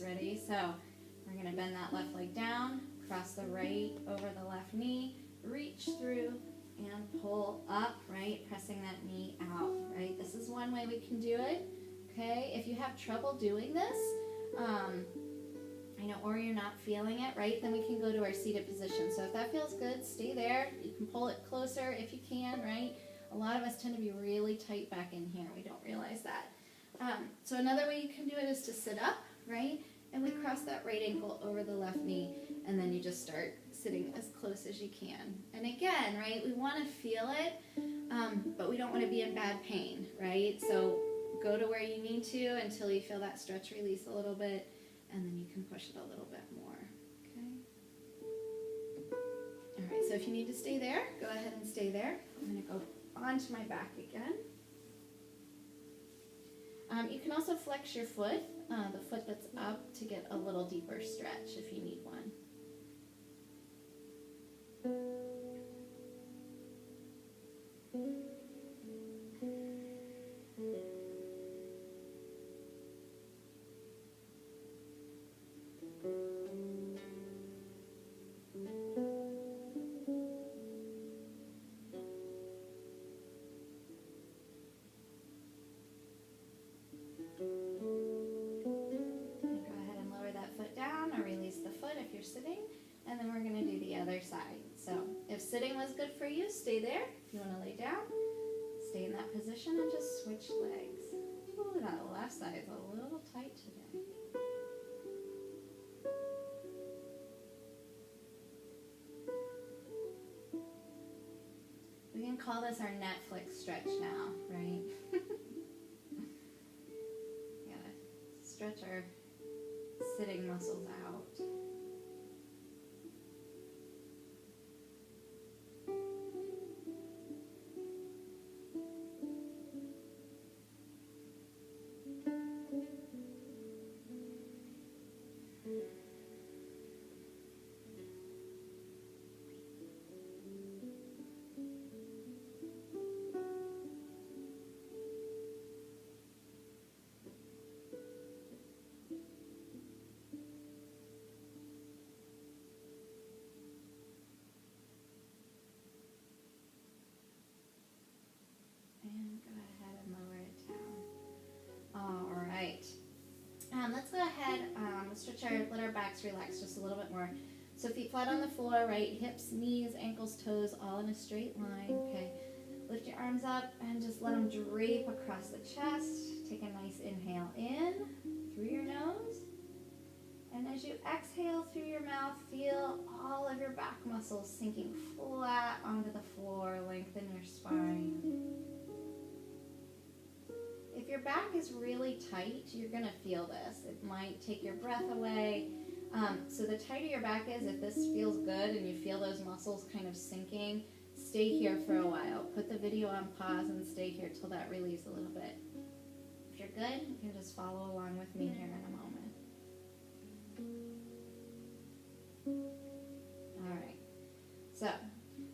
Ready? So we're going to bend that left leg down, cross the right over the left knee, reach through and pull up, right? Pressing that knee out, right? This is one way we can do it, okay? If you have trouble doing this, or you're not feeling it, right? Then we can go to our seated position. So if that feels good, stay there. You can pull it closer if you can, right? A lot of us tend to be really tight back in here. We don't realize that. So another way you can do it is to sit up, right? And we cross that right ankle over the left knee, and then you just start sitting as close as you can. And again, right, we want to feel it, but we don't want to be in bad pain, right? So go to where you need to until you feel that stretch release a little bit, and then you can push it a little bit more, okay? All right, so if you need to stay there, go ahead and stay there. I'm going to go onto my back again. You can also flex your foot, the foot that's up, to get a little deeper stretch if you need one. Sitting, and then we're going to do the other side. So if sitting was good for you, stay there. If you want to lay down, stay in that position and just switch legs. Ooh, that left side is a little tight today. We can call this our Netflix stretch now, right? Gotta stretch our sitting muscles out. Let's go ahead, let our backs relax just a little bit more. So feet flat on the floor, right? Hips, knees, ankles, toes, all in a straight line, okay? Lift your arms up and just let them drape across the chest. Take a nice inhale in through your nose. And as you exhale through your mouth, feel all of your back muscles sinking flat onto the floor. Lengthen your spine. If your back is really tight, you're going to feel this. It might take your breath away. So the tighter your back is, if this feels good and you feel those muscles kind of sinking, stay here for a while. Put the video on pause and stay here till that relieves a little bit. If you're good, you can just follow along with me here in a moment. All right. So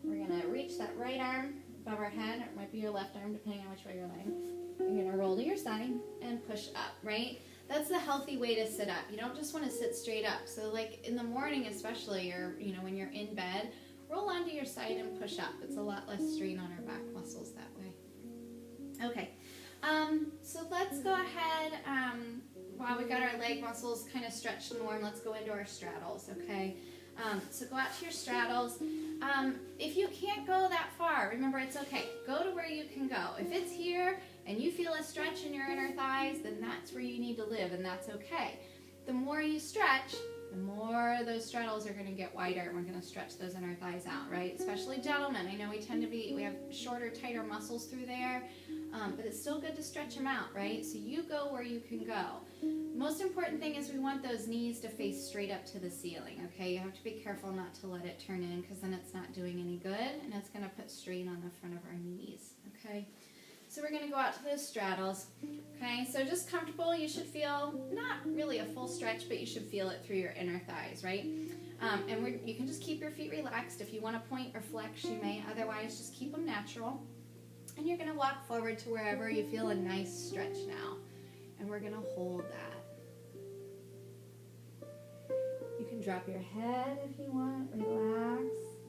we're going to reach that right arm above our head, or it might be your left arm, depending on which way you're lying. You're going to roll to your side and push up, right? That's the healthy way to sit up. You don't just want to sit straight up. So like in the morning especially, or when you're in bed, roll onto your side and push up. It's a lot less strain on our back muscles that way. Okay, so let's go ahead, while we got our leg muscles kind of stretched and warm, let's go into our straddles, okay? So go out to your straddles. If you can't go that far, remember it's okay. Go to where you can go. If it's here and you feel a stretch in your inner thighs, then that's where you need to live, and that's okay. The more you stretch, the more those straddles are going to get wider, and we're going to stretch those inner thighs out, right? Especially gentlemen. I know we have shorter, tighter muscles through there, but it's still good to stretch them out, right? So you go where you can go. Most important thing is we want those knees to face straight up to the ceiling, okay? You have to be careful not to let it turn in, because then it's not doing any good, and it's going to put strain on the front of our knees, okay? So we're going to go out to those straddles, okay? So just comfortable. You should feel not really a full stretch, but you should feel it through your inner thighs, right? And you can just keep your feet relaxed. If you want to point or flex, you may. Otherwise, just keep them natural. And you're going to walk forward to wherever you feel a nice stretch now. And we're going to hold that. Drop your head if you want, relax.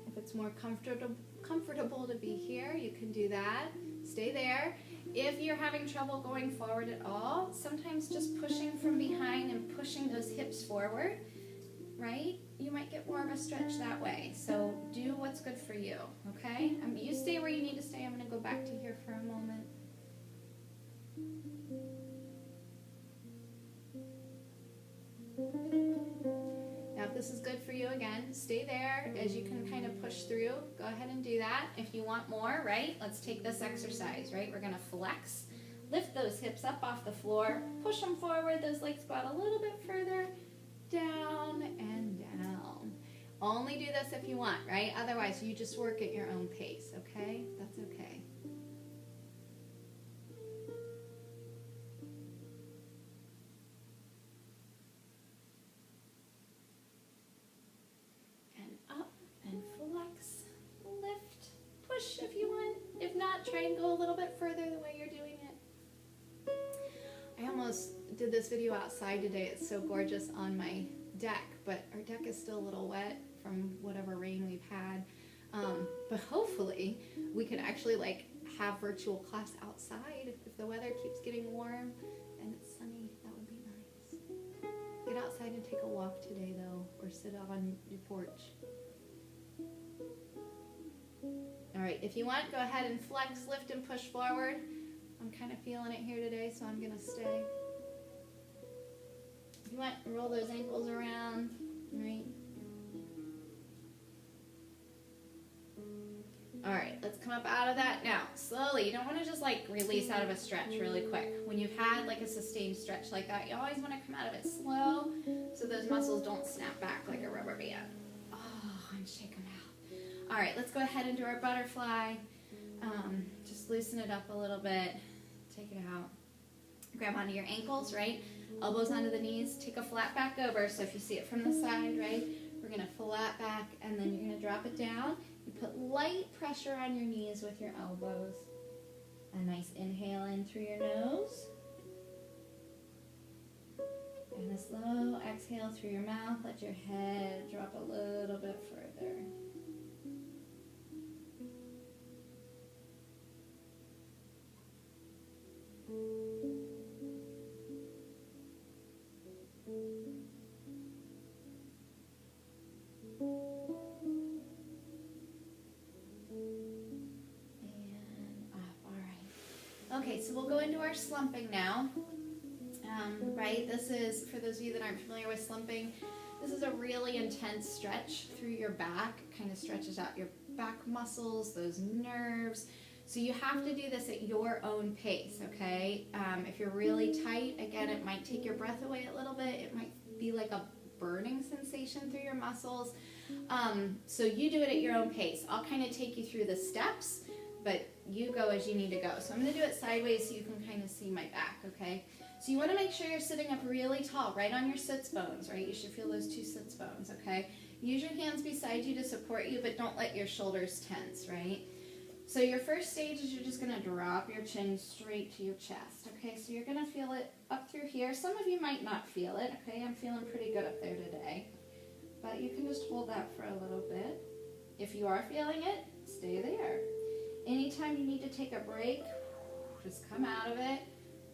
If it's more comfortable to be here, you can do that. Stay there. If you're having trouble going forward at all, sometimes just pushing from behind and pushing those hips forward, right? You might get more of a stretch that way. So do what's good for you, okay? You stay where you need to stay. I'm going to go back to here for a moment. Now, if this is good for you, again, stay there as you can kind of push through. Go ahead and do that. If you want more, right, let's take this exercise, right? We're going to flex, lift those hips up off the floor, push them forward, those legs go out a little bit further, down and down. Only do this if you want, right? Otherwise, you just work at your own pace, okay? That's okay. Push if you want. If not, try and go a little bit further the way you're doing it. I almost did this video outside today. It's so gorgeous on my deck, but our deck is still a little wet from whatever rain we've had. But hopefully we can actually like have virtual class outside if the weather keeps getting warm and it's sunny. That would be nice. Get outside and take a walk today though, or sit on your porch. All right, if you want, go ahead and flex, lift, and push forward. I'm kind of feeling it here today, so I'm gonna stay. If you want, roll those ankles around, right? All right, let's come up out of that. Now, slowly, you don't wanna just like release out of a stretch really quick. When you've had like a sustained stretch like that, you always wanna come out of it slow so those muscles don't snap back like a rubber band. Oh, and shake them out. All right, let's go ahead and do our butterfly. Just loosen it up a little bit. Take it out. Grab onto your ankles, right? Elbows onto the knees. Take a flat back over. So if you see it from the side, right? We're going to flat back, and then you're going to drop it down. You put light pressure on your knees with your elbows. A nice inhale in through your nose. And a slow exhale through your mouth. Let your head drop a little bit further. Okay, so we'll go into our slumping now, right? This is, for those of you that aren't familiar with slumping, this is a really intense stretch through your back. It kind of stretches out your back muscles, those nerves. So you have to do this at your own pace, okay? If you're really tight, again, it might take your breath away a little bit. It might be like a burning sensation through your muscles. So you do it at your own pace. I'll kind of take you through the steps, but you go as you need to go. So I'm going to do it sideways so you can kind of see my back, okay? So you want to make sure you're sitting up really tall, right on your sits bones, right? You should feel those two sits bones, okay? Use your hands beside you to support you, but don't let your shoulders tense, right? So your first stage is you're just going to drop your chin straight to your chest, okay? So you're going to feel it up through here. Some of you might not feel it, okay? I'm feeling pretty good up there today. But you can just hold that for a little bit. If you are feeling it, stay there. Anytime you need to take a break, just come out of it,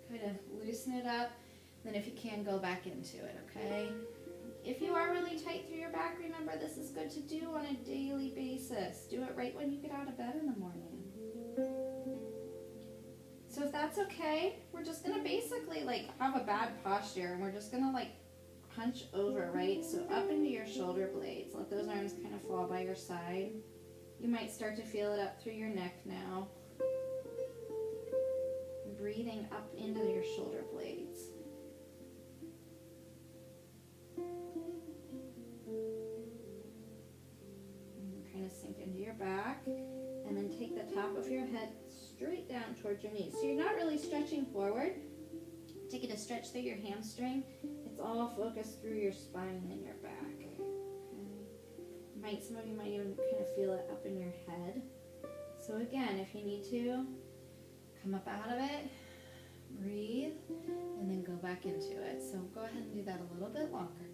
kind of loosen it up, then if you can, go back into it, okay? If you are really tight through your back, remember this is good to do on a daily basis. Do it right when you get out of bed in the morning. So if that's okay, we're just gonna basically like have a bad posture and we're just gonna like hunch over, right? So up into your shoulder blades. Let those arms kind of fall by your side. You might start to feel it up through your neck now. Breathing up into your shoulder blades. And kind of sink into your back. And then take the top of your head straight down towards your knees. So you're not really stretching forward. Take it to stretch through your hamstring. It's all focused through your spine and your back. Some of you might even kind of feel it up in your head. So again, if you need to, come up out of it, breathe, and then go back into it. So go ahead and do that a little bit longer.